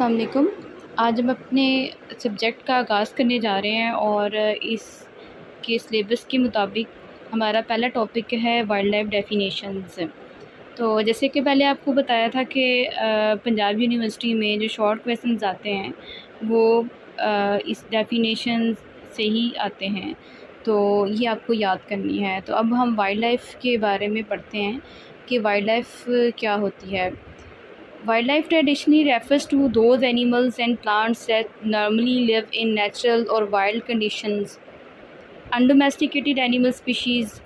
अस्सलाम वालेकुम। आज हम अपने सब्जेक्ट का आगाज़ करने जा रहे हैं और इसके सिलेबस के मुताबिक हमारा पहला टॉपिक है वाइल्ड लाइफ डेफिनेशंस। तो जैसे कि पहले आपको बताया था कि पंजाब यूनिवर्सिटी में जो शॉर्ट क्वेश्चंस आते हैं वो इस डेफिनेशन से ही आते हैं, तो ये आपको याद करनी है। तो अब हम वाइल्ड लाइफ के बारे में पढ़ते हैं कि वाइल्ड लाइफ क्या होती है। Wildlife traditionally refers to those animals and plants that normally live in natural or wild conditions. Undomesticated animal species,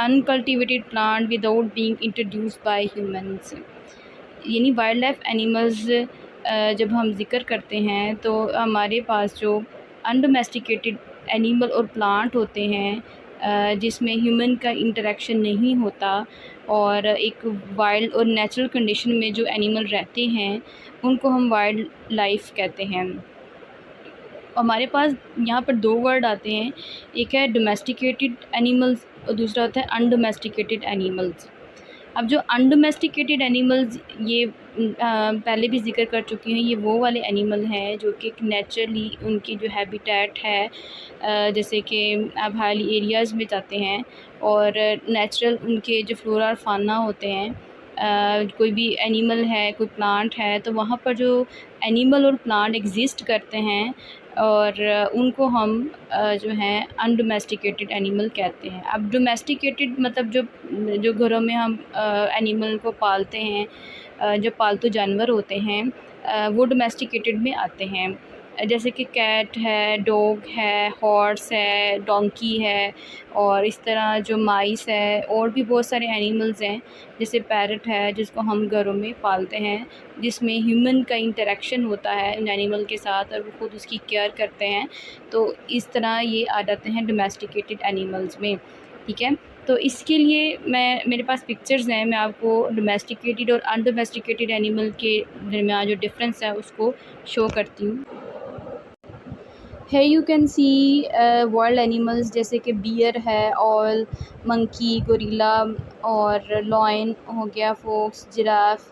uncultivated plant without being introduced by humans. यानी वाइल्ड लाइफ एनिमल्स जब हम ज़िक्र करते हैं तो हमारे पास जो अनडोमेस्टिकेटेड एनिमल और प्लांट होते हैं जिसमें ह्यूमन का इंटरेक्शन नहीं होता और एक वाइल्ड और नेचुरल कंडीशन में जो एनिमल रहते हैं उनको हम वाइल्ड लाइफ कहते हैं। हमारे पास यहाँ पर दो वर्ड आते हैं, एक है डोमेस्टिकेटेड एनिमल्स और दूसरा होता है अनडोमेस्टिकेटेड एनिमल्स। अब जो अनडोमेस्टिकेटेड एनिमल्स ये पहले भी ज़िक्र कर चुकी हैं, ये वो वाले एनिमल हैं जो कि नेचुरली उनकी जो हैबिटेट है जैसे कि आप हाईली एरियाज़ में जाते हैं और नेचुरल उनके जो फ्लोरा और फाना होते हैं, कोई भी एनिमल है, कोई प्लांट है, तो वहाँ पर जो एनिमल और प्लांट एग्जिस्ट करते हैं और उनको हम जो हैं अनडोमेस्टिकेटेड एनिमल कहते हैं। अब डोमेस्टिकेटेड मतलब जो घरों में हम एनिमल को पालते हैं, जो पालतू जानवर होते हैं वो डोमेस्टिकेटेड में आते हैं, जैसे कि कैट है, डॉग है, हॉर्स है, डोंकी है और इस तरह जो माइस है और भी बहुत सारे एनिमल्स हैं, जैसे पैरट है जिसको हम घरों में पालते हैं, जिसमें ह्यूमन का इंटरेक्शन होता है उन एनिमल के साथ और वो खुद उसकी केयर करते हैं। तो इस तरह ये आ जाते हैं डोमेस्टिकेटेड एनिमल्स में, ठीक है। तो इसके लिए मेरे पास पिक्चर्स हैं, मैं आपको डोमेस्टिकेटेड और अनडोमेस्टिकेटेड एनिमल के दरमियान जो डिफरेंस है उसको शो करती हूँ। Here you can see wild animals जैसे कि बियर है, ऑल, मंकी, गोरिल्ला और लॉयन हो गया, फोक्स, जिराफ,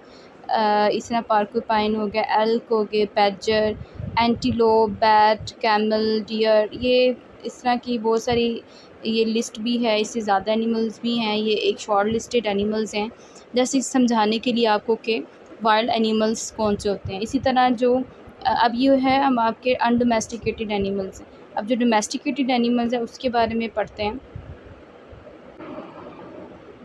इस तरह पार्कोपाइन हो गया, एल्क हो गए, बैडजर, एंटीलोप, बैट, कैमल, डियर, ये इस तरह की बहुत सारी ये लिस्ट भी है, इससे ज़्यादा एनिमल्स भी हैं, ये एक शॉर्ट लिस्टेड एनिमल्स हैं जैसे समझाने के लिए आपको कि वाइल्ड एनिमल्स कौन से होते हैं। इसी तरह जो अब ये है हम आपके अनडोमेस्टिकेटेड एनिमल्स हैं। अब जो डोमेस्टिकेटेड एनिमल्स हैं उसके बारे में पढ़ते हैं।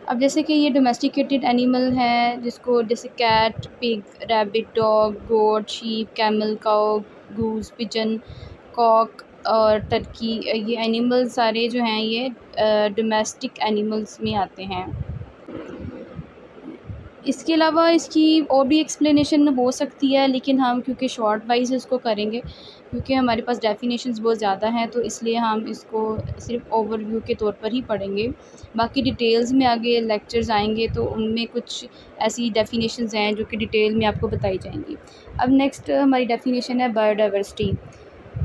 अब जैसे कि ये डोमेस्टिकेटेड एनिमल है जिसको जैसे कैट, पिग, रैबिट, डॉग, गोट, शीप, कैमल, काऊ, गूस, पिजन, कॉक और टर्की, ये एनिमल्स सारे जो हैं ये डोमेस्टिक एनिमल्स में आते हैं। इसके अलावा इसकी और भी एक्सप्लेनेशन हो सकती है, लेकिन हम क्योंकि शॉर्ट वाइज इसको करेंगे क्योंकि हमारे पास डेफिनेशंस बहुत ज़्यादा हैं, तो इसलिए हम इसको सिर्फ ओवरव्यू के तौर पर ही पढ़ेंगे। बाकी डिटेल्स में आगे लेक्चर्स आएंगे तो उनमें कुछ ऐसी डेफिनेशंस हैं जो कि डिटेल में आपको बताई जाएंगी। अब नेक्स्ट हमारी डेफिनेशन है बायोडाइवर्सिटी।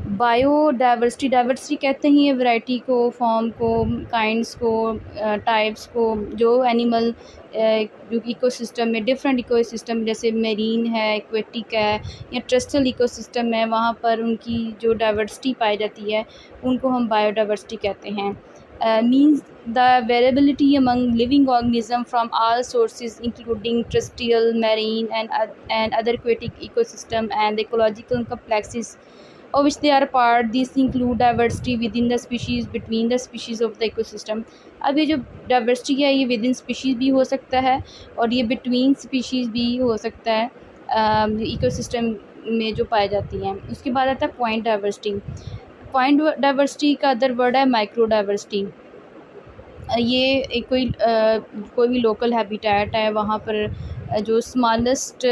बायोडाइवर्सिटी, डाइवर्सिटी कहते हैं वैरायटी को, फॉर्म को, काइंड्स को, टाइप्स को, जो एनिमल जो इकोसिस्टम में डिफरेंट इकोसिस्टम जैसे मेरीन है, एक्वेटिक है या ट्रस्टल इकोसिस्टम है, वहाँ पर उनकी जो डाइवर्सिटी पाई जाती है उनको हम बायोडाइवर्सिटी कहते हैं। Means the variability among living organism from all sources including terrestrial, marine and other aquatic ecosystem and the ecological complexes of which they are a part. These include diversity within the species, between the species of the ecosystem. अब ये जो diversity है ये with in species भी हो सकता है और ये बिटवीन स्पीशीज़ भी हो सकता है इकोसिस्टम में जो पाई जाती हैं। उसके बाद आता है पॉइंट डाइवर्सिटी। पॉइंट डाइवर्सिटी का अदर वर्ड है माइक्रो डाइवर्सिटी। ये एक कोई भी लोकल हैबिटेट है वहाँ पर जो स्मॉलेस्ट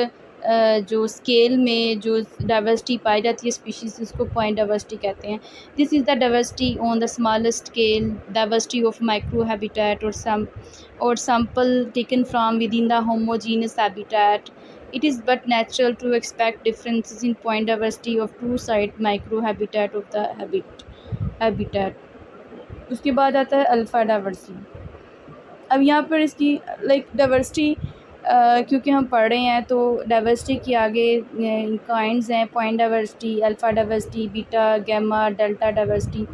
जो स्केल में जो डाइवर्सिटी पाई जाती है स्पीशीज़, उसको पॉइंट डाइवर्सिटी कहते हैं। This is the diversity on the smallest scale, diversity of micro habitat और sample taken from within the homogeneous habitat. It is but natural to expect differences in point diversity of two-side microhabitat of the habitat. उसके बाद आता है alpha diversity. अब यहाँ पर इसकी diversity क्योंकि हम पढ़ रहे हैं तो डाइवर्सिटी के आगे काइंड्स हैं, point diversity, alpha diversity, beta, gamma, delta diversity,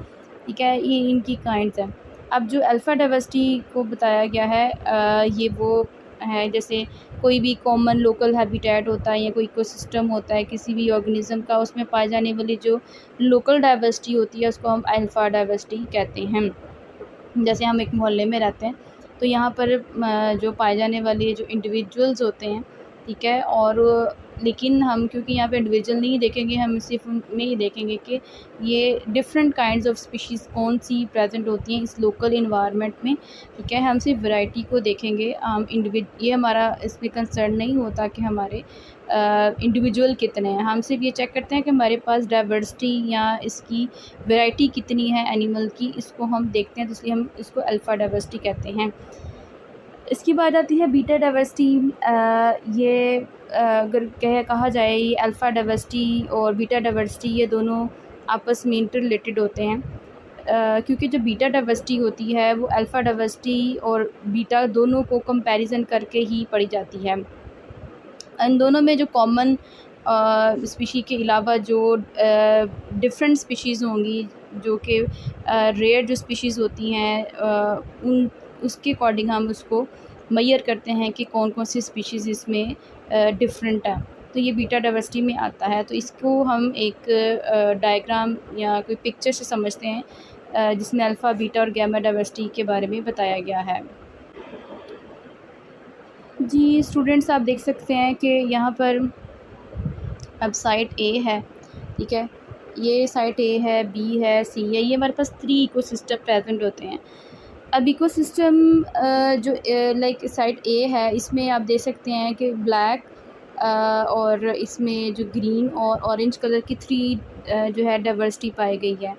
ठीक है, ये इनकी काइंड्स हैं। अब जो अल्फ़ा डाइवर्सिटी को बताया गया है ये वो है जैसे कोई भी कॉमन लोकल हैबिटेट होता है या कोई इकोसिस्टम होता है किसी भी ऑर्गेनिज़्म का, उसमें पाई जाने वाली जो लोकल डाइवर्सिटी होती है उसको हम अल्फ़ा डाइवर्सिटी कहते हैं। जैसे हम एक मोहल्ले में रहते हैं तो यहाँ पर जो पाए जाने वाले जो इंडिविजुअल्स होते हैं, ठीक है, और लेकिन हम क्योंकि यहाँ पे इंडिविजुअल नहीं देखेंगे, हम सिर्फ उनमें ही देखेंगे कि ये डिफरेंट काइंड्स ऑफ स्पीशीज़ कौन सी प्रेजेंट होती हैं इस लोकल इन्वायरमेंट में, ठीक है। हम सिर्फ वैरायटी को देखेंगे, हम ये हमारा इसमें कंसर्न नहीं होता कि हमारे इंडिविजुअल कितने हैं। हम सिर्फ ये चेक करते हैं कि हमारे पास डाइवर्सिटी या इसकी वैरायटी कितनी है एनिमल की, इसको हम देखते हैं, तो इसलिए हम इसको अल्फ़ा डाइवर्सिटी कहते हैं। इसकी बात आती है बीटा डाइवर्सिटी। ये अगर कहा जाए ये अल्फ़ा डाइवर्सिटी और बीटा डाइवर्सिटी ये दोनों आपस में इंटर रिलेटेड होते हैं, क्योंकि जो बीटा डाइवर्सिटी होती है वो अल्फ़ा डाइवर्सिटी और बीटा दोनों को कंपैरिजन करके ही पढ़ी जाती है। इन दोनों में जो कॉमन स्पीशी के अलावा जो डिफरेंट स्पीशीज़ होंगी जो कि रेयर जो स्पीशीज़ होती हैं उन उसके अकॉर्डिंग हम उसको मेजर करते हैं कि कौन कौन सी स्पीशीज़ इसमें डिफरेंट है। तो ये बीटा डाइवर्सिटी में आता है। तो इसको हम एक डायग्राम या कोई पिक्चर से समझते हैं जिसमें अल्फ़ा, बीटा और गामा डाइवर्सिटी के बारे में बताया गया है। जी स्टूडेंट्स, आप देख सकते हैं कि यहाँ पर अब साइट ए है, ठीक है, ये साइट ए है, बी है, सी है, ये हमारे पास 3 इकोसिस्टम प्रेजेंट होते हैं। अब इकोसिस्टम जो लाइक साइट ए है इसमें आप देख सकते हैं कि ब्लैक और इसमें जो ग्रीन और ऑरेंज कलर की 3 जो है डाइवर्सिटी पाई गई है।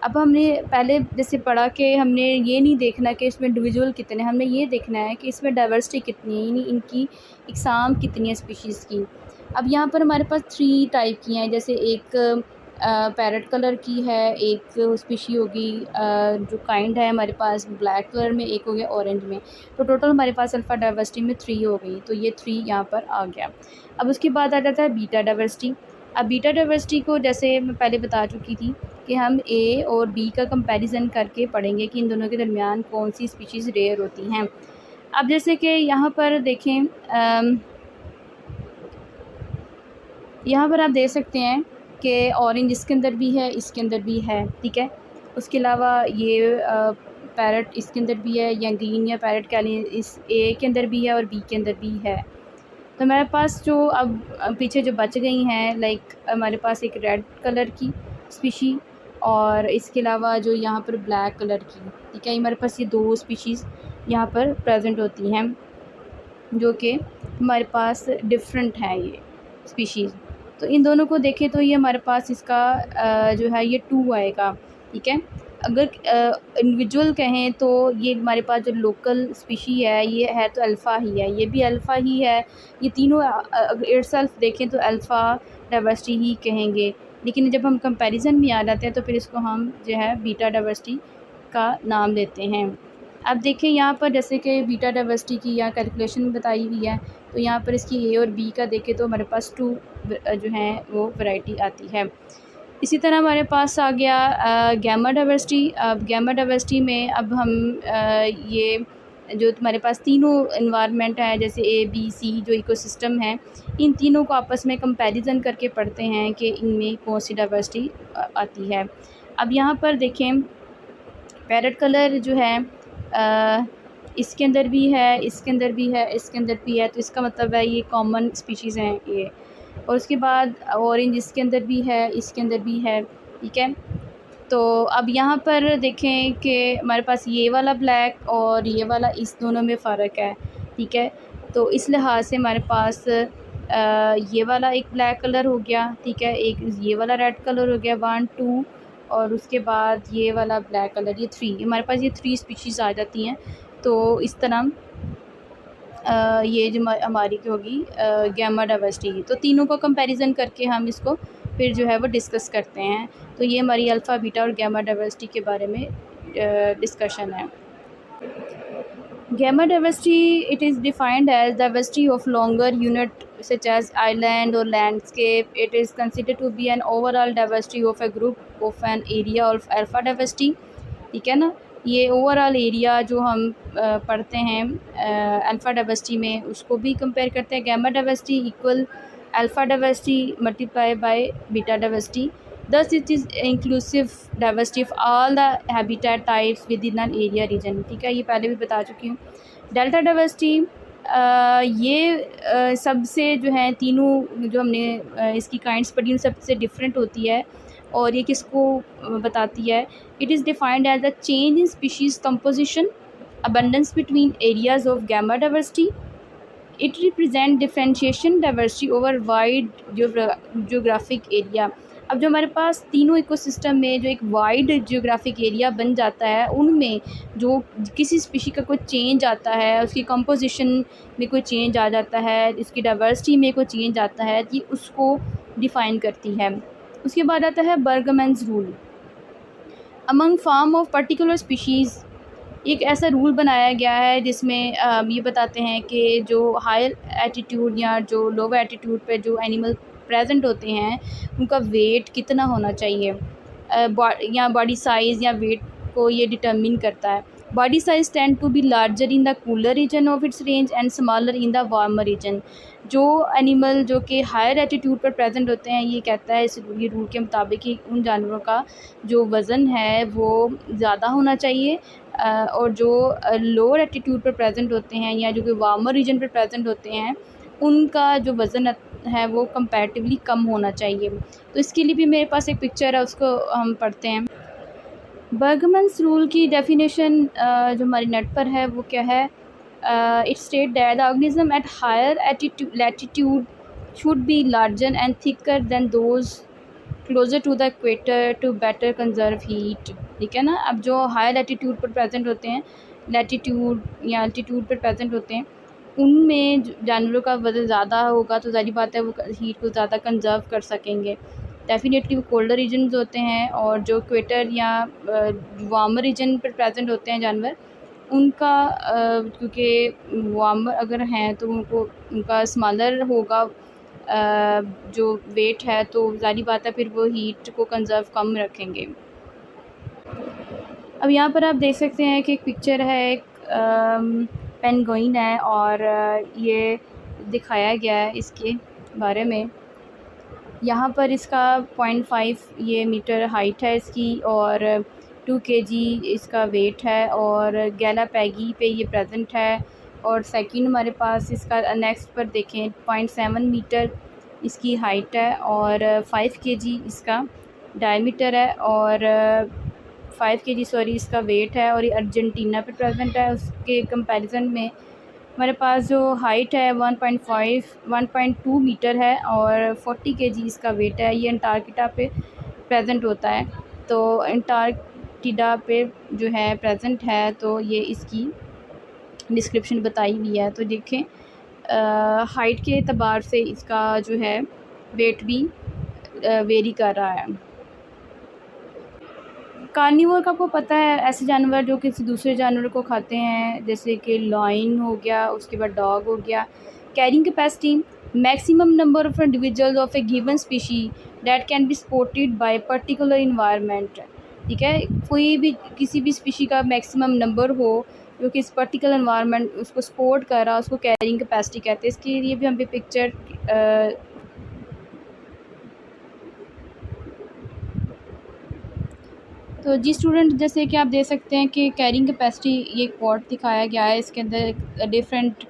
अब हमने पहले जैसे पढ़ा कि हमने ये नहीं देखना कि इसमें इंडिविजुअल कितने, हमने ये देखना है कि इसमें डाइवर्सिटी कितनी है, यानी इनकी इकसाम कितनी है स्पीशीज़ की। अब यहाँ पर हमारे पास 3 टाइप की हैं, जैसे एक पैरेट कलर की है, एक स्पीशी होगी जो काइंड है हमारे पास ब्लैक कलर में, एक हो गया ऑरेंज में। तो टोटल हमारे पास अल्फ़ा डाइवर्सिटी में 3 हो गई, तो ये 3 यहाँ पर आ गया। अब उसके बाद आ जाता है बीटा डाइवर्सिटी। अब बीटा डाइवर्सिटी को जैसे मैं पहले बता चुकी थी कि हम ए और बी का कंपैरिजन करके पढ़ेंगे कि इन दोनों के दरमियान कौन सी स्पीशीज़ रेयर होती हैं। अब जैसे कि यहाँ पर देखें, यहाँ पर आप देख सकते हैं कि ऑरेंज इसके अंदर भी है, इसके अंदर भी है, ठीक है। उसके अलावा ये पैरेट इसके अंदर भी है, या ग्रीन या पैरेट कह लें, इस ए के अंदर भी है और बी के अंदर भी है। तो हमारे पास जो अब पीछे जो बच गई हैं, लाइक हमारे पास एक रेड कलर की स्पीशी और इसके अलावा जो यहाँ पर ब्लैक कलर की, ठीक है, हमारे पास ये 2 स्पीशीज़ यहाँ पर प्रेजेंट होती हैं जो कि हमारे पास डिफरेंट है ये स्पीशीज़। तो इन दोनों को देखें तो ये हमारे पास इसका जो है ये 2 आएगा, ठीक है। अगर इंडिविजुअल कहें तो ये हमारे पास जो लोकल स्पीशी है ये है तो अल्फ़ा ही है, ये भी अल्फ़ा ही है, ये तीनों अगर इटसेल्फ देखें तो अल्फ़ा डाइवर्सिटी ही कहेंगे। लेकिन जब हम कंपैरिजन में आ जाते हैं तो फिर इसको हम जो है बीटा डाइवर्सिटी का नाम देते हैं। अब देखें यहाँ पर जैसे कि बीटा डाइवर्सिटी की यहाँ कैलकुलेशन बताई हुई है, तो यहाँ पर इसकी ए और बी का देखें तो हमारे पास 2 जो हैं वो वैरायटी आती है। इसी तरह हमारे पास आ गया गामा डाइवर्सिटी। अब गामा डाइवर्सिटी में अब हम ये जो तुम्हारे पास तीनों इन्वायरमेंट है जैसे ए, बी, सी जो इकोसिस्टम है, इन तीनों को आपस में कंपैरिजन करके पढ़ते हैं कि इनमें कौन सी डाइवर्सिटी आती है। अब यहाँ पर देखें पैरेट कलर जो है इसके अंदर भी है, इसके अंदर भी है, इसके अंदर भी है, तो इसका मतलब है ये कॉमन स्पीशीज़ हैं ये। और उसके बाद ऑरेंज इसके अंदर भी है, इसके अंदर भी है, ठीक है। तो अब यहाँ पर देखें कि हमारे पास ये वाला ब्लैक और ये वाला, इस दोनों में फ़र्क है, ठीक है। तो इस लिहाज से हमारे पास ये वाला एक ब्लैक कलर हो गया, ठीक है, एक ये वाला रेड कलर हो गया 1 2, और उसके बाद ये वाला ब्लैक कलर, ये 3, हमारे पास ये 3 स्पीशीज़ आ जाती हैं। तो इस तरह ये जो हमारी की होगी गामा डाइवर्सिटी की, तो तीनों को कंपैरिजन करके हम इसको फिर जो है वो डिस्कस करते हैं। तो ये हमारी अल्फ़ा, बीटा और गामा डाइवर्सिटी के बारे में डिस्कशन है। Gamma diversity, it is defined as diversity of longer unit such as island or landscape. It is considered to be an overall diversity of a group of an area of alpha diversity. ठीक है ना, ये overall area जो हम पढ़ते हैं alpha diversity में, उसको भी कंपेयर करते हैं। Gamma diversity equal alpha diversity multiply by beta diversity, thus it is inclusive diversity of all the habitat types within an area region। ठीक है, ये पहले भी बता चुकी हूँ। डेल्टा डाइवर्सिटी ये सबसे जो है तीनों जो हमने इसकी काइंड्स पढ़ी उन सबसे डिफरेंट होती है, और ये किसको बताती है? It is defined as the change in species composition, abundance between areas of gamma diversity। It represent differentiation diversity over wide geographic area। अब जो हमारे पास तीनों इकोसिस्टम में जो एक वाइड जियोग्राफिक एरिया बन जाता है, उनमें जो किसी स्पीशी का कोई चेंज आता है, उसकी कंपोजिशन में कोई चेंज आ जाता है, इसकी डाइवर्सिटी में कोई चेंज आता है, ये उसको डिफ़ाइन करती है। उसके बाद आता है Bergmann's rule. Among form of particular species एक ऐसा रूल बनाया गया है जिसमें ये बताते हैं कि जो हायर एटीट्यूड या जो लोअर एटीट्यूड पे जो एनिमल प्रेजेंट होते हैं, उनका वेट कितना होना चाहिए, या बॉडी साइज़ या वेट को ये डिटर्मिन करता है। Body size tend to be larger in the cooler region of its range and smaller in the warmer region. जो एनिमल जो कि हायर एटीट्यूड पर प्रेजेंट होते हैं, ये कहता है ये रूल के मुताबिक कि उन जानवरों का जो वज़न है वो ज़्यादा होना चाहिए, और जो लोअर एटीट्यूड पर प्रेजेंट होते हैं या जो कि वार्मर रीजन पर प्रेजेंट होते हैं, उनका जो वज़न है वो कंपैरेटिवली कम होना चाहिए। तो इसके लिए भी मेरे पास एक पिक्चर है, उसको हम पढ़ते हैं। बर्गमैन्स रूल की डेफिनेशन जो हमारी नेट पर है वो क्या है? It state that the organism at higher latitude should be larger and thicker than those closer to the equator to better conserve heat. ठीक है ना, अब जो हायर लैटिट्यूड पर प्रेजेंट होते हैं, लैटिट्यूड या अल्टीट्यूड पर प्रेजेंट होते हैं, उनमें जानवरों का वज़न ज़्यादा होगा, तो ज़ाहिर बात है वो हीट को ज़्यादा कंजर्व कर सकेंगे। डेफिनेटली वो कोल्डर रीजन्स होते हैं, और जो इक्वेटर या वार्मर रीजन पर प्रेजेंट होते हैं जानवर, उनका क्योंकि वार्मर अगर हैं तो उनका स्मॉलर होगा जो वेट है, तो ज़ाहिर बात है फिर वो हीट को कंजर्व कम रखेंगे। अब यहाँ पर आप देख सकते हैं कि एक पिक्चर है, एक पेंगुइन है, और ये दिखाया गया है इसके बारे में। यहाँ पर इसका 0.5 ये मीटर हाइट है इसकी, और 2 kg इसका वेट है, और गैलापैगी पे ये प्रेजेंट है। और सेकंड हमारे पास इसका नेक्स्ट पर देखें 0.7 मीटर इसकी हाइट है, और 5 kg इसका डायमीटर है, और 5 kg सॉरी इसका वेट है, और ये अर्जेंटीना पे प्रेजेंट है। उसके कंपैरिजन में हमारे पास जो हाइट है 1.2 मीटर है, और 40 kg इसका वेट है। ये अंटार्कटिका पे प्रेजेंट होता है, तो अंटार्कटिका पे जो है प्रेजेंट है, तो ये इसकी डिस्क्रिप्शन बताई हुई है। तो देखें हाइट के एतबार से इसका जो है वेट भी वेरी कर रहा है। कार्निवोर का आपको पता है, ऐसे जानवर जो किसी दूसरे जानवर को खाते हैं, जैसे कि लॉइन हो गया, उसके बाद डॉग हो गया। Carrying capacity maximum number of individuals of A given species that can be supported by particular environment. ठीक है, कोई भी किसी भी स्पीशी का मैक्सिमम नंबर हो जो कि इस पर्टिकुलर इन्वायरमेंट उसको सपोर्ट कर रहा, उसको कैरिंग कैपेसिटी कहते हैं। इसके लिए भी हम पे पिक्चर तो जी स्टूडेंट, जैसे कि आप देख सकते हैं कि कैरिंग कैपेसिटी ये एक पॉट दिखाया गया है, इसके अंदर डिफरेंट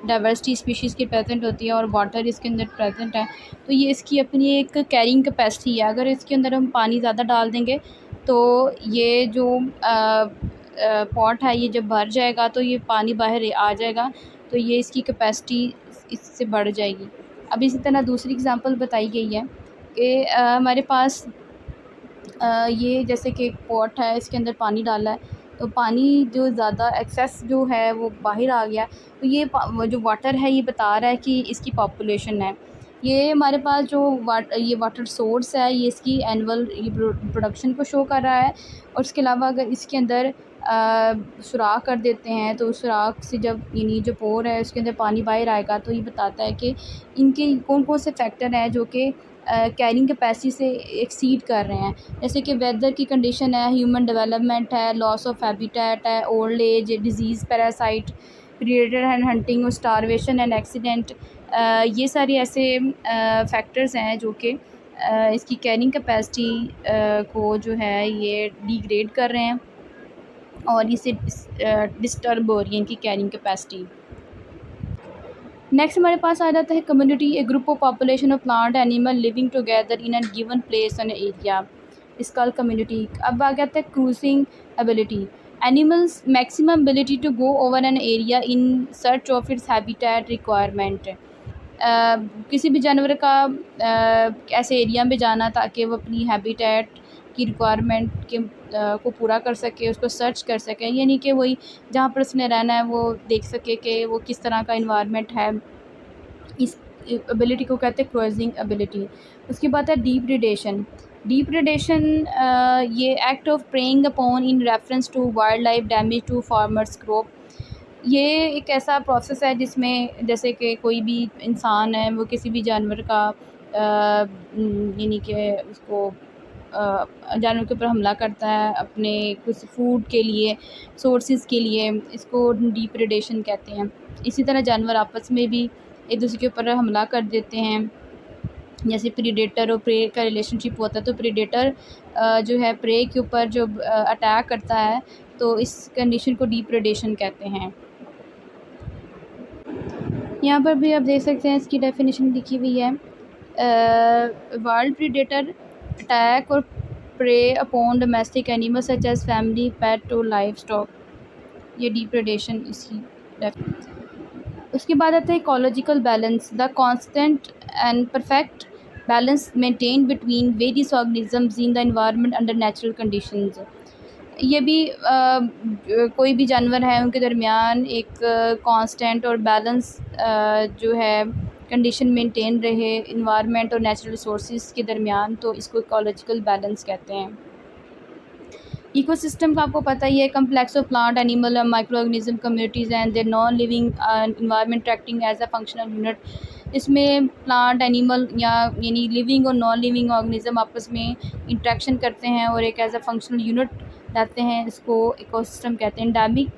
डाइवर्सिटी स्पीशीज़ की प्रेजेंट होती है, और वाटर इसके अंदर प्रेजेंट है। तो ये इसकी अपनी एक कैरिंग कैपेसिटी है। अगर इसके अंदर हम पानी ज़्यादा डाल देंगे तो ये जो पॉट है ये जब भर जाएगा तो ये पानी बाहर आ जाएगा, तो ये इसकी कैपेसिटी इससे बढ़ जाएगी। अब इसी तरह दूसरी एग्जांपल बताई गई है कि हमारे पास ये जैसे कि एक पॉट है, इसके अंदर पानी डाला है, तो पानी जो ज़्यादा एक्सेस जो है वो बाहर आ गया, तो ये जो वाटर है ये बता रहा है कि इसकी पॉपुलेशन है। ये हमारे पास जो ये वाटर सोर्स है, ये इसकी एनुअल ये प्रोडक्शन को शो कर रहा है। और इसके अलावा अगर इसके अंदर सुराख कर देते हैं, तो सुराख से जब यानी जो पोर है उसके अंदर पानी बाहर आएगा, तो ये बताता है कि इनके कौन कौन से फैक्टर हैं जो कि कैरिंग कैपेसिटी से एक्सीड कर रहे हैं। जैसे कि वेदर की कंडीशन है, ह्यूमन डेवलपमेंट है, लॉस ऑफ हैबिटेट है, old age, disease, parasite, predator and hunting और स्टारवेशन एंड एक्सीडेंट। ये सारे ऐसे फैक्टर्स हैं जो कि इसकी कैरिंग कैपेसिटी को जो है ये डिग्रेड कर रहे हैं और इसे डिस्टर्ब हो रही है इनकी कैरिंग कैपेसिटी। नेक्स्ट हमारे पास आ जाता है community, a group of population of plant animal living together in an given place and area, is called community. अब आ जाता है cruising ability, animals maximum ability to go over an area in search of its habitat requirement. किसी भी जानवर का ऐसे area में जाना ताकि वो अपनी हैबिटेट की रिक्वायरमेंट के को पूरा कर सके, उसको सर्च कर सके, यानी कि वही जहाँ पर उसने रहना है वो देख सके कि वो किस तरह का इन्वायरमेंट है। इस एबिलिटी को कहते हैं क्रूजिंग एबिलिटी। उसके बाद है डिप्रेडेशन। डिप्रेडेशन ये act of preying upon in reference to wildlife damage to farmers crop. ये एक ऐसा प्रोसेस है जिसमें जैसे कि कोई भी इंसान है वो किसी भी जानवर का यानी कि उसको जानवर के ऊपर हमला करता है अपने कुछ फूड के लिए, सोर्सेज के लिए, इसको डिप्रेडेशन कहते हैं। इसी तरह जानवर आपस में भी एक दूसरे के ऊपर हमला कर देते हैं। जैसे प्रीडेटर और प्रे का रिलेशनशिप होता है, तो प्रीडेटर जो है प्रे के ऊपर जो अटैक करता है, तो इस कंडीशन को डिप्रेडेशन कहते हैं। यहाँ पर भी आप देख सकते हैं इसकी डेफिनेशन लिखी हुई है, वाइल्ड प्रीडेटर अटैक और prey upon domestic animal such as family pet और लाइफ स्टॉक, ये डिप्रेडेशन इसकी। उसके बाद आता है ecological balance, the constant and perfect balance maintain between various organisms in the environment under natural conditions. ये भी कोई भी जानवर है उनके दरमियान एक कांस्टेंट और बैलेंस जो है कंडीशन मेंटेन रहे इन्वायरमेंट और नेचुरल रिसोर्सेज के दरमियान, तो इसको इकोलॉजिकल बैलेंस कहते हैं। इकोसिस्टम का आपको पता ही है, कम्प्लेक्स ऑफ प्लांट एनिमल और micro organism communities and their non living environment acting as a functional unit. इसमें प्लांट एनिमल यानी लिविंग और नॉन लिविंग ऑर्गेनिज्म आपस में इंट्रैक्शन करते हैं और एक एज अ फंक्शनल यूनिट रहते हैं, इसको इकोसिस्टम कहते हैं। एंडेमिक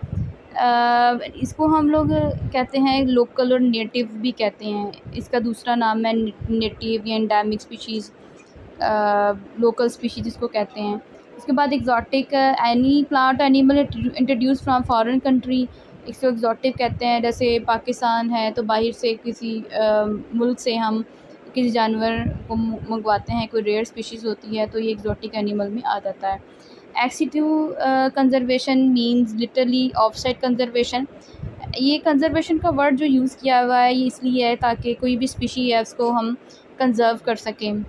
इसको हम लोग कहते हैं लोकल और नेटिव भी कहते हैं, इसका दूसरा नाम है नेटिव या एंडेमिक स्पीशीज़, लोकल स्पीशीज़ इसको कहते हैं। उसके बाद exotic, any plant animal introduce from foreign country, इसको एग्जॉटिक कहते हैं। जैसे पाकिस्तान है तो बाहर से किसी मुल्क से हम किसी जानवर को मंगवाते हैं, कोई रेयर स्पीशीज़ होती है, तो ये एग्जॉटिक एनिमल में आ जाता है। Ex situ conservation means literally offsite conservation. ये कंजर्वेशन का वर्ड जो यूज़ किया हुआ है ये इसलिए है ताकि कोई भी स्पीशी है उसको हम कंजर्व कर सकें,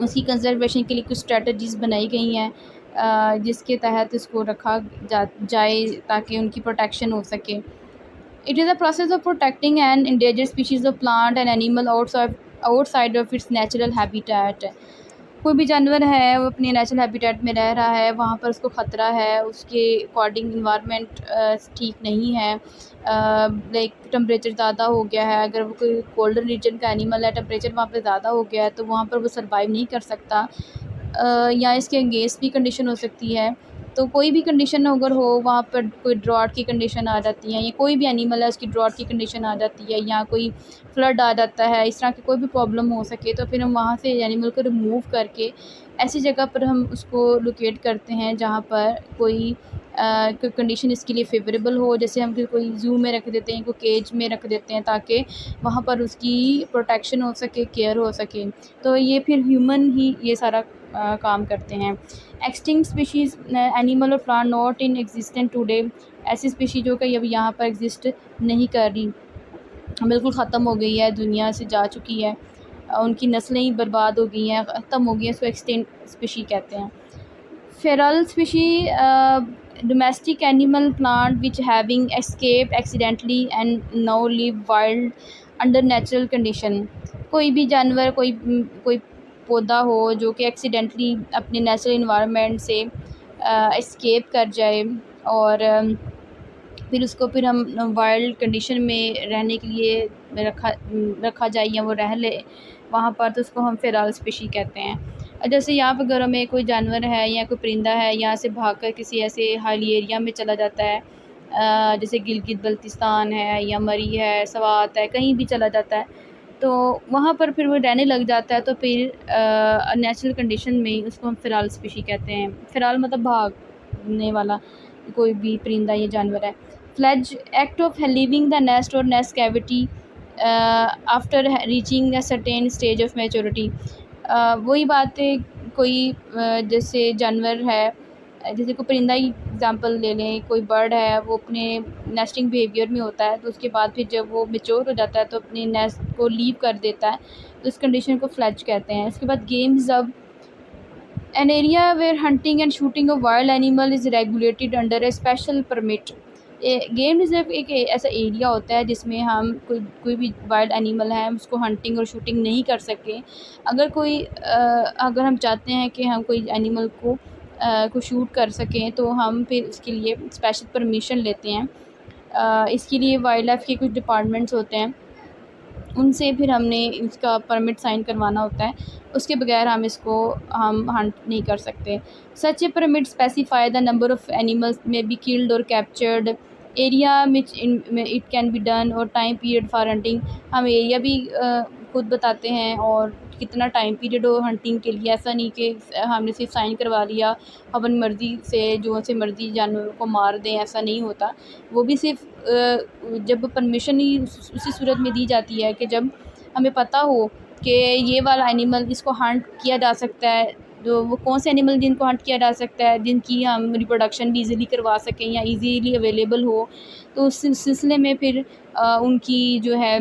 उसकी कंजर्वेशन के लिए कुछ स्ट्रेटजीज़ बनाई गई हैं जिसके तहत इसको रखा जाए ताकि उनकी प्रोटेक्शन हो सके। It is a process of protecting N endangered species of plant and animal outside of its natural habitat. कोई भी जानवर है वो अपने नेचुरल हैबिटेट में रह रहा है, वहाँ पर उसको ख़तरा है, उसके अकॉर्डिंग इन्वायरमेंट ठीक नहीं है, लाइक टेम्परेचर ज़्यादा हो गया है, अगर वो कोई कोल्डर रीजन का एनिमल है, टेम्परेचर वहाँ पे ज़्यादा हो गया है तो वहाँ पर वो सर्वाइव नहीं कर सकता, या इसके अगेंस्ट भी कंडीशन हो सकती है। तो कोई भी कंडीशन अगर हो वहाँ पर कोई ड्रॉट की कंडीशन आ जाती है, या कोई भी एनिमल है उसकी ड्रॉट की कंडीशन आ जाती है, या कोई फ्लड आ जाता है, इस तरह की कोई भी प्रॉब्लम हो सके, तो फिर हम वहाँ से एनिमल को रिमूव करके ऐसी जगह पर हम उसको लोकेट करते हैं जहाँ पर कोई कंडीशन इसके लिए फेवरेबल हो। जैसे हम कोई ज़ू में रख देते हैं, कोई केज में रख देते हैं ताकि वहाँ पर उसकी प्रोटेक्शन हो सके, केयर हो सके। तो ये फिर ह्यूमन ही ये सारा काम करते हैं। एक्सटिंक्ट स्पीशीज़ एनिमल और plant not in existent today, ऐसी स्पीशी जो कि अब यहाँ पर एग्जिस्ट नहीं कर रही, बिल्कुल ख़त्म हो गई है, दुनिया से जा चुकी है, उनकी नस्लें ही बर्बाद हो गई हैं, ख़त्म हो गई हैं, इसको एक्सटिंक्ट स्पीशी कहते हैं। Feral species domestic animal plant which having escaped accidentally and now live wild under natural condition. कोई भी जानवर, कोई पौधा हो जो कि एक्सीडेंटली अपने नेचुरल इन्वायरमेंट से एस्केप कर जाए और फिर उसको फिर हम वाइल्ड कंडीशन में रहने के लिए रखा जाए या वो रह ले वहाँ पर, तो उसको हम फेराल स्पीशी कहते हैं। जैसे यहाँ पर घरों में कोई जानवर है या कोई परिंदा है, यहाँ से भागकर किसी ऐसे हाईली एरिया में चला जाता है, जैसे गिलगित बल्तिस्तान है या मरी है, स्वात है, कहीं भी चला जाता है, तो वहाँ पर फिर वो रहने लग जाता है, तो फिर नेचुरल कंडीशन में उसको हम फेराल स्पीशी कहते हैं। फेराल मतलब भागने वाला कोई भी परिंदा या जानवर है। Fledge act of leaving the nest और nest cavity after reaching a certain stage of maturity. वही बात है, कोई जैसे जानवर है, जैसे कोई परिंदा ही एग्जांपल ले लें, कोई बर्ड है, वो अपने नेस्टिंग बिहेवियर में होता है, तो उसके बाद फिर जब वो मेच्योर हो जाता है तो अपने नेस्ट को लीव कर देता है, तो इस कंडीशन को फ्लेज कहते हैं। इसके बाद game reserve, an area where hunting and shooting of wild animal is regulated under a special permit. Game reserve एक ऐसा एरिया होता है जिसमें हम कोई भी वाइल्ड एनिमल है, हम उसको हंटिंग और शूटिंग नहीं कर सके। अगर हम चाहते हैं कि हम कोई एनिमल को शूट कर सकें, तो हम फिर उसके लिए स्पेशल परमिशन लेते हैं। इसके लिए वाइल्ड लाइफ के कुछ डिपार्टमेंट्स होते हैं, उनसे फिर हमने इसका परमिट साइन करवाना होता है, उसके बगैर हम हंट नहीं कर सकते। Such a permit specify the number of animals में बी किल्ड और captured, area which it can be done और टाइम पीरियड फॉर हंटिंग। हम एरिया भी खुद बताते हैं और कितना टाइम पीरियड हो हंटिंग के लिए। ऐसा नहीं कि हमने सिर्फ साइन करवा लिया, अपन मर्ज़ी से जो से मर्ज़ी जानवरों को मार दें, ऐसा नहीं होता। वो भी सिर्फ जब परमिशन ही उसी सूरत में दी जाती है कि जब हमें पता हो कि ये वाला एनिमल इसको हंट किया जा सकता है, जो वो कौन से एनिमल जिनको हंट किया जा सकता है, जिनकी हम रिप्रोडक्शन भी इजीली करवा सकें या इजीली अवेलेबल हो, तो उस सिलसिले में फिर उनकी जो है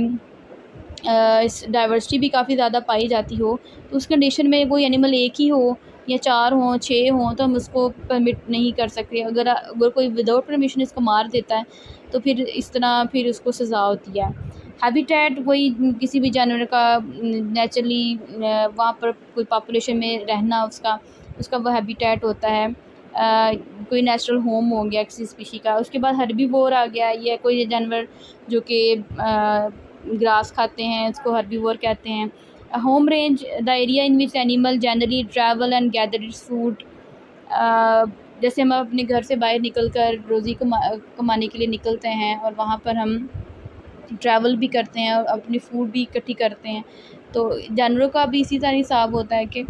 इस डाइवर्सिटी भी काफ़ी ज़्यादा पाई जाती हो, तो उस कंडीशन में कोई एनिमल एक ही हो या 4 हों, 6 हों, तो हम उसको परमिट नहीं कर सकते। अगर कोई विदाउट परमिशन इसको मार देता है, तो फिर इस तरह फिर उसको सज़ा होती है। हैबिटेट, वही किसी भी जानवर का नेचुरली वहाँ पर कोई पॉपुलेशन में रहना, उसका वो हैबिटेट होता है। कोई नेचुरल होम हो गया किसी स्पीशी का। उसके बाद हर्बीवोर आ गया, ये कोई जानवर जो कि ग्रास खाते हैं, उसको हर्बीवोर कहते हैं। Home range, the area in which animal generally travel and gather its food. जैसे हम अपने घर से बाहर निकल कर रोज़ी कमाने के लिए निकलते हैं और वहाँ पर हम ट्रैवल भी करते हैं और अपनी फूड भी इकट्ठी करते हैं, तो जानवरों का भी इसी तरह हिसाब होता है कि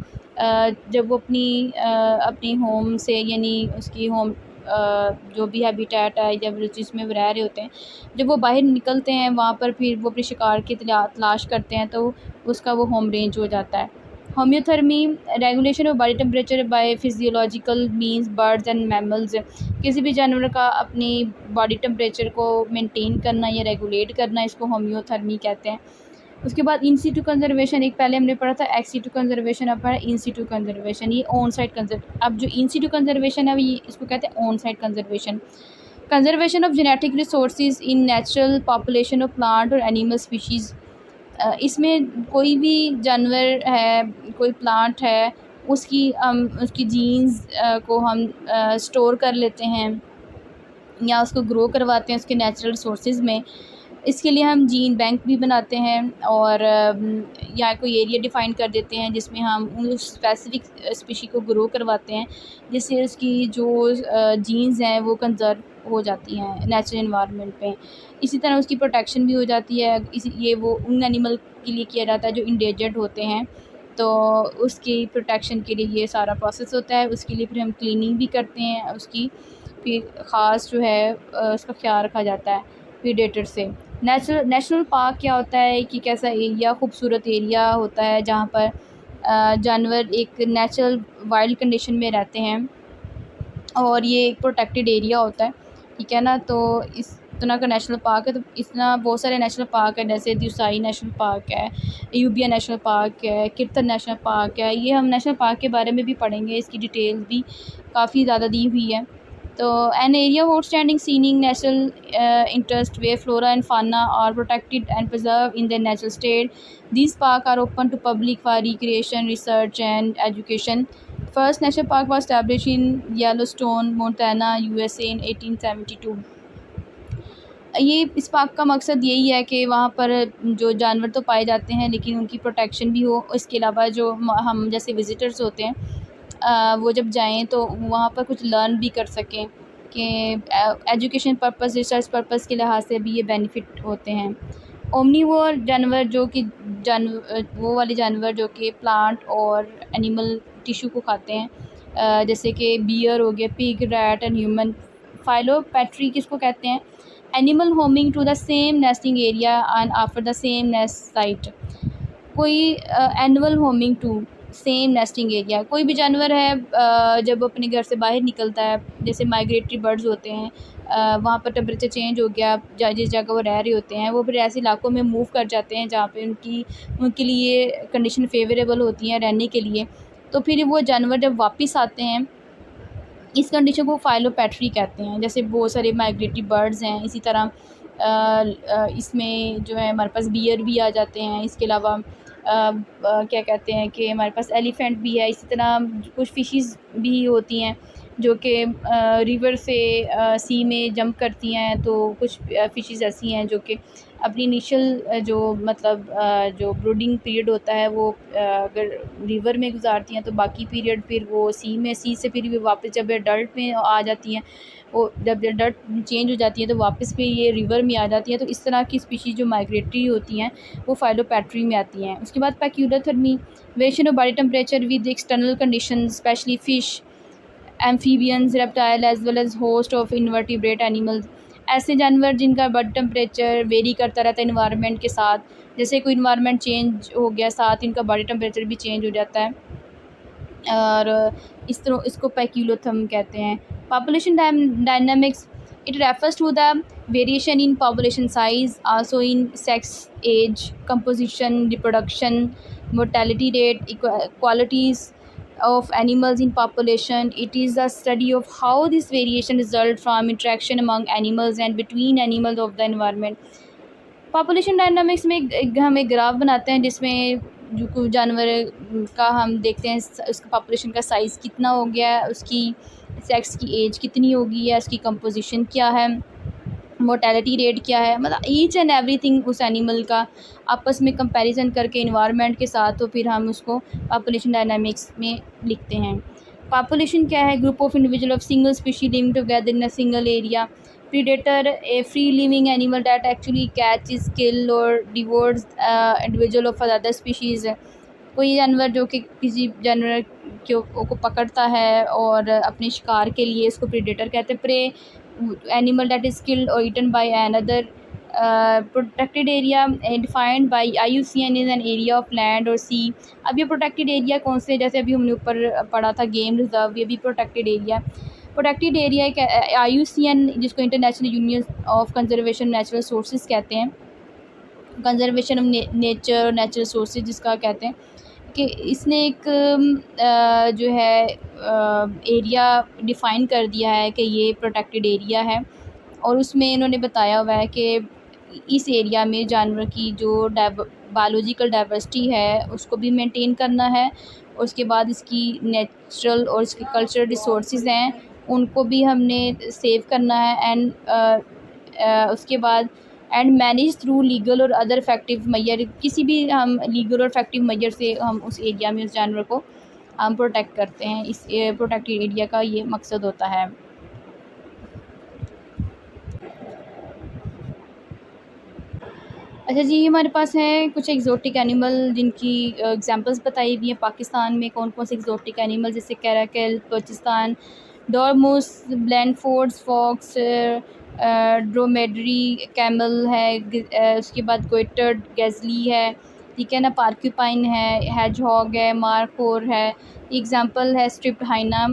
जब वो अपनी होम से, यानी उसकी होम जो भी हैबिटेट है जब जिसमें वो रह रहे होते हैं, जब वो बाहर निकलते हैं वहाँ पर फिर वो अपने शिकार की तलाश करते हैं, तो उसका वो होम रेंज हो जाता है। होम्योथर्मी, regulation of body temperature by physiological means birds and mammals. किसी भी जानवर का अपनी बॉडी टेम्परेचर को मेंटेन करना या रेगुलेट करना, इसको होम्योथर्मी कहते हैं। उसके बाद इन सीटू कंजर्वेशन, एक पहले हमने पढ़ा था एक्स सीटू कंजर्वेशन, अब है इन सीटू कंजर्वेशन। ये ऑन साइट अब जो इन सीटू कंजर्वेशन है ये इसको कहते हैं on site conservation. Conservation of genetic resources in natural population of plant और एनिमल स्पीशीज़। इसमें कोई भी जानवर है, कोई प्लांट है, उसकी जीन्स को हम स्टोर कर लेते हैं या उसको ग्रो करवाते हैं उसके नेचुरल रिसोर्सेज में। इसके लिए हम जीन बैंक भी बनाते हैं और या कोई एरिया डिफ़ाइन कर देते हैं जिसमें हम उस स्पेसिफ़िक स्पीशी को ग्रो करवाते हैं, जिससे उसकी जो जीन्स हैं वो कंज़र्व हो जाती हैं नेचुरल एनवायरनमेंट में। इसी तरह उसकी प्रोटेक्शन भी हो जाती है। ये वो उन एनिमल के लिए किया जाता है जो इंडेंजर्ड होते हैं, तो उसकी प्रोटेक्शन के लिए ये सारा प्रोसेस होता है। उसके लिए फिर हम क्लीनिंग भी करते हैं, उसकी फिर ख़ास जो है उसका ख्याल रखा जाता है प्रीडेटर से। नेशनल पार्क क्या होता है कि कैसा एरिया, खूबसूरत एरिया होता है जहाँ पर जानवर एक नेचुरल वाइल्ड कंडीशन में रहते हैं और ये एक प्रोटेक्टेड एरिया होता है, ठीक है ना। तो इस तरह का नेशनल पार्क है। तो इस तरह बहुत सारे नेशनल पार्क है, जैसे दिसाई नेशनल पार्क है, यूबिया नेशनल पार्क है, कीर्तन नेशनल पार्क है। ये हम नेशनल पार्क के बारे में भी पढ़ेंगे, इसकी डिटेल्स भी काफ़ी ज़्यादा दी हुई है। तो an area outstanding scenic natural interest where flora and fauna are protected and preserved in their natural state. These parks are open to public for recreation, research and education. First national park was established in Yellowstone, Montana, USA in 1872. ये इस park का मकसद यही है कि वहाँ पर जो जानवर तो पाए जाते हैं लेकिन उनकी प्रोटेक्शन भी हो। इसके अलावा जो हम जैसे विज़िटर्स होते हैं वो जब जाएँ तो वहाँ पर कुछ लर्न भी कर सकें कि एजुकेशन पर्पस, रिसर्च पर्पस के लिहाज से भी ये बेनिफिट होते हैं। ओमनीवोर जानवर जो कि वो वाले जानवर जो कि प्लांट और एनिमल टिश्यू को खाते हैं, जैसे कि बियर हो गया, pig, rat and human. Philopatry किसको कहते हैं? Animal homing to the same nesting area and after the same nest site. कोई annual homing to same nesting area, कोई भी जानवर है जब अपने घर से बाहर निकलता है, जैसे माइग्रेटरी बर्ड्स होते हैं, वहाँ पर टेम्परेचर चेंज हो गया, जिस जगह वो रह रहे होते हैं वो फिर ऐसे इलाकों में मूव कर जाते हैं जहाँ पे उनके लिए कंडीशन फेवरेबल होती हैं रहने के लिए। तो फिर वो जानवर जब वापस आते हैं, इस कंडीशन को फाइलोपैट्री कहते हैं। जैसे बहुत सारे माइग्रेटरी बर्ड्स हैं, इसी तरह इसमें जो है हमारे पास बियर भी आ जाते हैं। इसके अलावा क्या कहते हैं कि हमारे पास एलिफेंट भी है। इसी तरह कुछ फ़िशेस भी होती हैं जो कि रिवर से सी में जंप करती हैं। तो कुछ फ़िशेस ऐसी हैं जो कि अपनी इनिशियल जो मतलब जो ब्रूडिंग पीरियड होता है वो अगर रिवर में गुजारती हैं तो बाकी पीरियड फिर वो सी से फिर भी वापस जब एडल्ट में आ जाती हैं, वो जब एडल्ट चेंज हो जाती है तो वापस फिर ये रिवर में आ जाती हैं। तो इस तरह की स्पीशीज़ जो माइग्रेटरी होती हैं वो फाइलोपैट्री में आती हैं। उसके बाद poikilothermy, variation of body temperature with external condition, specially fish, amphibians, reptile as well as host of invertebrate animals. ऐसे जानवर जिनका बॉडी टेम्परेचर वेरी करता रहता है इन्वायरमेंट के साथ, जैसे कोई इन्वायरमेंट चेंज हो गया साथ इनका बॉडी टेम्परेचर भी चेंज हो जाता है, और इस तरह इसको पेक्यूलोथर्म कहते हैं। Population dynamics, it refers to the variation in population size, also in sex, age, composition, reproduction, mortality rate, qualities of animals in population. It is the study of how this variation result from interaction among animals and between animals of the environment. Population dynamics में हम एक graph बनाते हैं जिसमें जो कुछ जानवर का हम देखते हैं उसका पॉपुलेशन का साइज़ कितना हो गया है, उसकी सेक्स की एज कितनी होगी है, उसकी कंपोजिशन क्या है, मोर्टेलिटी रेट क्या है, मतलब ईच एंड एवरीथिंग उस एनिमल का आपस में कंपैरिजन करके इन्वायरमेंट के साथ, तो फिर हम उसको पॉपुलेशन डायनामिक्स में लिखते हैं। पॉपुलेशन क्या है? Group of individual of single species living together in a single area. Predator, a free living animal that actually catches, kill और devours individual of other species. कोई जानवर जो कि किसी जानवर को पकड़ता है और अपने शिकार के लिए, उसको प्रीडेटर कहते हैं। Prey, animal that is killed और eaten by another. Protected area defined by IUCN is an area of land और सी। अब ये प्रोटेक्टेड एरिया कौन से, जैसे अभी हमने ऊपर पढ़ा था गेम रिजर्व, ये भी प्रोटेक्टेड एरिया। प्रोटेक्टेड एरिया एक IUCN जिसको international union of conservation natural sources कहते हैं, कंजर्वेशन ऑफ नेचर और नेचुरल सोर्सेज जिसका कहते हैं, कि इसने एक जो है एरिया डिफ़ाइन कर दिया है कि ये प्रोटेक्टेड एरिया है, और उसमें इन्होंने बताया हुआ है कि इस एरिया में जानवर की जो बायोलॉजिकल डाइवर्सिटी है उसको भी मेंटेन करना है, और उसके बाद इसकी नेचुरल और इसके कल्चरल रिसोर्सेज हैं उनको भी हमने सेव करना है, एंड उसके बाद एंड मैनेज थ्रू लीगल और अदर इफेक्टिव मेजर। किसी भी हम लीगल और इफेक्टिव मेजर से हम उस एरिया में उस जानवर को हम प्रोटेक्ट करते हैं। इस प्रोटेक्टेड एरिया का ये मकसद होता है। अच्छा जी, हमारे पास हैं कुछ एग्जोटिक एनिमल जिनकी एग्जांपल्स बताई हुई हैं। पाकिस्तान में कौन कौन से एग्जोटिक एनिमल, जैसे caracal, Balochistan, dormouse, Blanford's, fox, dromedary, camel है, उसके बाद गोइटर्ड, गैजली है, ठीक है ना, पार्क्यूपाइन है, हैजहॉग है, मार्कोर है। एग्जांपल है स्ट्रिप्ड हाइना,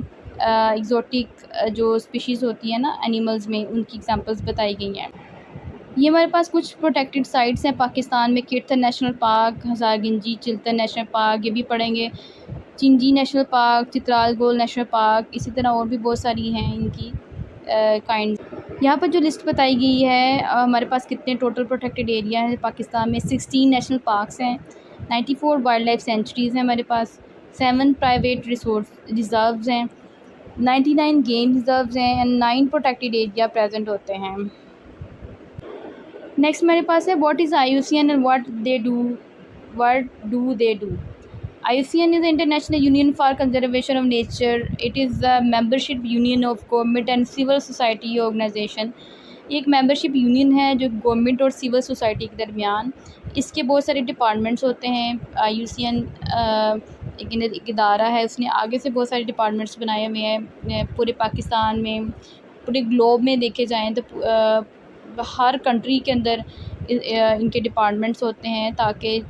एग्जोटिक जो स्पीशीज़ होती है ना एनिमल्स में, उनकी एग्जांपल्स बताई गई हैं। ये हमारे पास कुछ प्रोटेक्टेड साइट्स हैं पाकिस्तान में। कीर्तन national park, हज़ारगंजी Chiltan national park, ये भी पढ़ेंगे। चिंजी नेशनल पार्क, चित्राल गोल नेशनल पार्क, इसी तरह और भी बहुत सारी हैं इनकी। काइंड। यहाँ पर जो लिस्ट बताई गई है, हमारे पास कितने टोटल प्रोटेक्टेड एरिया हैं पाकिस्तान में। 16 नेशनल पार्क्स हैं, 94 वाइल्ड लाइफ सेंचुरीज़ हैं हमारे पास, 7 प्राइवेट रिसोर्स रिज़र्व्स हैं, 99 गेम रिज़र्व्स हैं एंड 9 प्रोटेक्टेड एरिया प्रेजेंट होते हैं। नेक्स्ट मेरे पास है what is IUCN and what do they do. IUCN is the International Union for Conservation of Nature. It is a membership union of government and civil society organization. ये एक membership union है जो government और civil society के दरमियान, इसके बहुत सारे डिपार्टमेंट्स होते हैं। IUCN एक इदारा है, उसने आगे से बहुत सारे डिपार्टमेंट्स बनाए हुए हैं पूरे पाकिस्तान में, पूरे ग्लोब में देखे जाएँ तो हर कंट्री के अंदर इनके डिपार्टमेंट्स होते हैं ताकि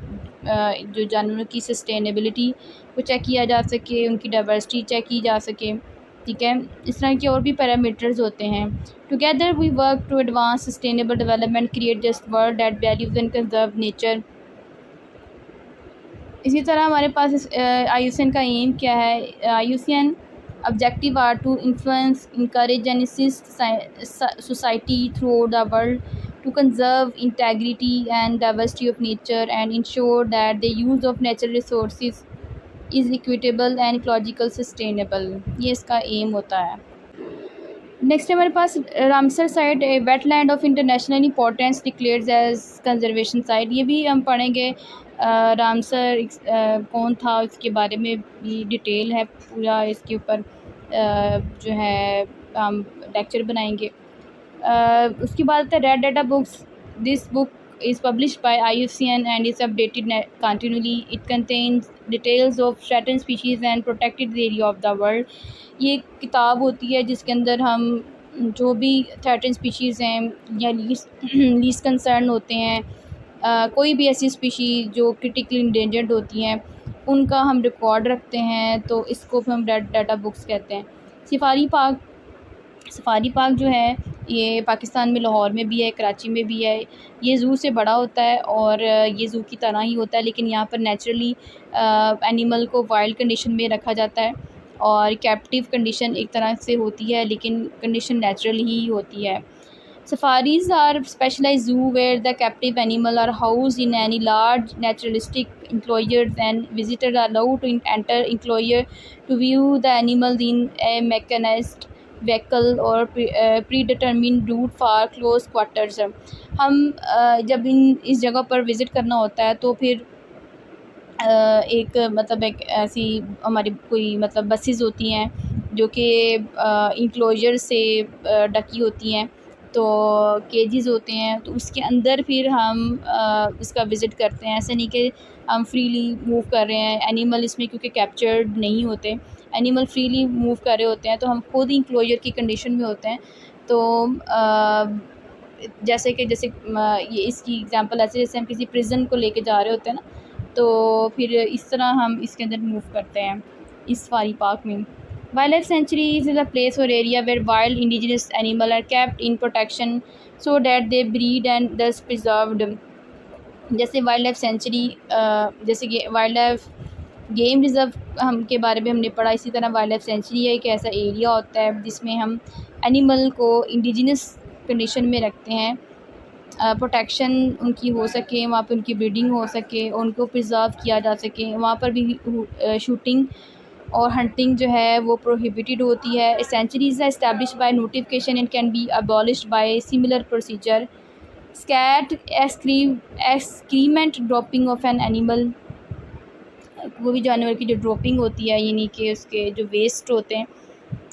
जो जानवरों की सस्टेनेबिलिटी को चेक किया जा सके, उनकी डाइवर्सिटी चेक की जा सके, ठीक है। इस तरह के और भी पैरामीटर्स होते हैं। Together we work to advance sustainable development, create just world that values and conserve nature. इसी तरह हमारे पास IUCN का एम क्या है। IUCN objective are to influence, encourage and assist society throughout the world to conserve integrity and diversity of nature and ensure that the use of natural resources is equitable and ecological sustainable। ये इसका M होता है। Next हमारे पास Ramsar site, a wetland of international importance declared as conservation site. ये भी हम पढ़ेंगे। रामसर कौन था, इसके बारे में भी डिटेल है पूरा, इसके ऊपर जो है हम लेक्चर बनाएंगे। उसके बाद आता है red data books. This book is published by IUCN and is updated continually. It contains details of threatened species and protected area of the world. ये एक किताब होती है जिसके अंदर हम जो भी थ्रेटन स्पीशीज़ हैं या लीस्ट कंसर्न होते हैं, कोई भी ऐसी स्पीशीज़ जो क्रिटिकली इंडेंजर्ड होती हैं उनका हम रिकॉर्ड रखते हैं, तो इसको हम रेड डाटा बुक्स कहते हैं। सफारी पार्क जो है ये पाकिस्तान में लाहौर में भी है, कराची में भी है। ये ज़ू से बड़ा होता है और ये ज़ू की तरह ही होता है, लेकिन यहाँ पर नेचुरली एनिमल को वाइल्ड कंडीशन में रखा जाता है और कैप्टिव कंडीशन एक तरह से होती है, लेकिन कंडीशन नेचुरल ही होती है। Safaris are specialized zoo where the captive animal are housed in any large naturalistic enclosures and visitors are allowed to enter enclosure to view the animals in a mechanized vehicle or predetermined route for close quarters। हम जब इस जगह पर visit करना होता है तो फिर एक मतलब एक ऐसी हमारी कोई मतलब बसेस होती हैं जो कि इंक्लोजर से ढकी होती हैं, तो केजेस होते हैं, तो उसके अंदर फिर हम इसका विज़िट करते हैं। ऐसे नहीं कि हम फ्रीली मूव कर रहे हैं, एनिमल इसमें क्योंकि कैप्चर्ड नहीं होते, एनिमल फ्रीली मूव कर रहे होते हैं, तो हम खुद इंक्लोजर की कंडीशन में होते हैं। तो जैसे ये इसकी एग्जांपल ऐसे जैसे हम किसी प्रिजन को लेके जा रहे होते हैं ना, तो फिर इस तरह हम इसके अंदर मूव करते हैं इस सफारी पार्क में। Wildlife sanctuaries is a place और area where wild indigenous animal are kept in protection so that they breed and thus preserved. जैसे वाइल्ड लाइफ सेंचुरी, जैसे कि वाइल्ड लाइफ गेम रिज़र्व हम के बारे में हमने पढ़ा, इसी तरह वाइल्ड लाइफ सेंचुरी है एक ऐसा एरिया होता है जिसमें हम एनिमल को इंडिजिनस कंडीशन में रखते हैं, प्रोटेक्शन उनकी हो सके, वहाँ पे उनकी ब्रीडिंग हो सके, उनको प्रिजर्व किया जा सके। वहाँ पर भी शूटिंग और हंटिंग जो है वो प्रोहिबिटेड होती है। सेंचुरीज है established by notification and can be abolished by similar procedure. Scat excrement dropping of an animal, वो भी जानवर की जो ड्रॉपिंग होती है यानी कि उसके जो वेस्ट होते हैं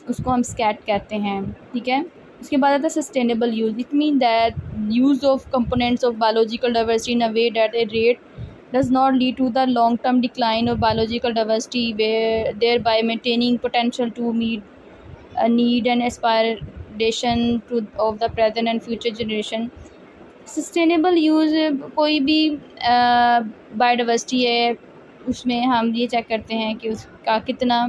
उसको हम स्कैट कहते हैं, ठीक है। उसके बाद आता है sustainable use. It mean that use of components of biological diversity in a way that a rate does not lead to the long-term decline of biological diversity, where thereby maintaining potential to meet a need and aspiration to of the present and future generation। Sustainable use कोई भी biodiversity है उसमें हम ये check करते हैं कि उसका कितना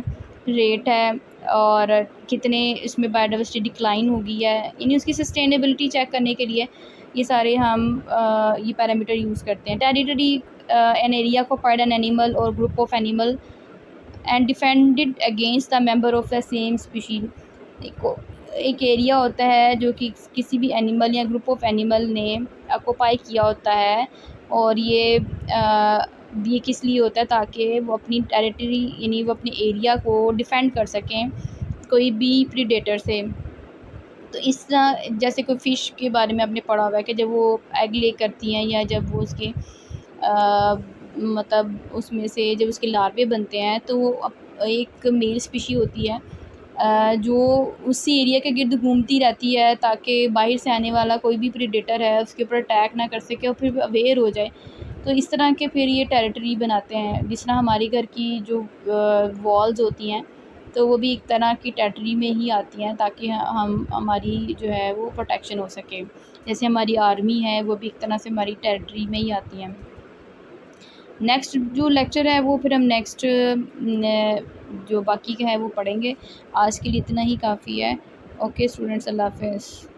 रेट है और कितने इसमें बायोडाइवर्सिटी डिक्लाइन हो गई है, यानी उसकी सस्टेनेबिलिटी चेक करने के लिए ये सारे हम ये पैरामीटर यूज़ करते हैं। Territory an area occupied an animal or group of animal and defended against the member of the same species। देखो एक एरिया होता है जो कि किसी भी एनिमल या ग्रुप ऑफ एनिमल ने ऑक्यूपाई किया होता है, और ये किस लिए होता है, ताकि वो अपनी टेरिटरी यानी वो अपने एरिया को डिफेंड कर सकें कोई भी प्रीडेटर से। तो इस तरह जैसे कोई फ़िश के बारे में आपने पढ़ा हुआ है कि जब वो एग ले करती हैं या जब वो उसके मतलब उसमें से जब उसके लार्वे बनते हैं, तो वो एक मेल स्पीशी होती है जो उसी एरिया के गिर्द घूमती रहती है, ताकि बाहर से आने वाला कोई भी प्रीडेटर है उसके ऊपर अटैक ना कर सके और फिर अवेयर हो जाए। तो इस तरह के फिर ये टेरिटरी बनाते हैं। जिस तरह हमारे घर की जो वॉल्स होती हैं, तो वो भी एक तरह की टेरिटरी में ही आती हैं, ताकि हम हमारी जो है वो प्रोटेक्शन हो सके। जैसे हमारी आर्मी है, वो भी एक तरह से हमारी टेरिटरी में ही आती हैं। नेक्स्ट जो लेक्चर है वो फिर हम नेक्स्ट जो बाकी का है वो पढ़ेंगे। आज के लिए इतना ही काफ़ी है। ओके स्टूडेंट्स, अल्लाह हाफ़िज़।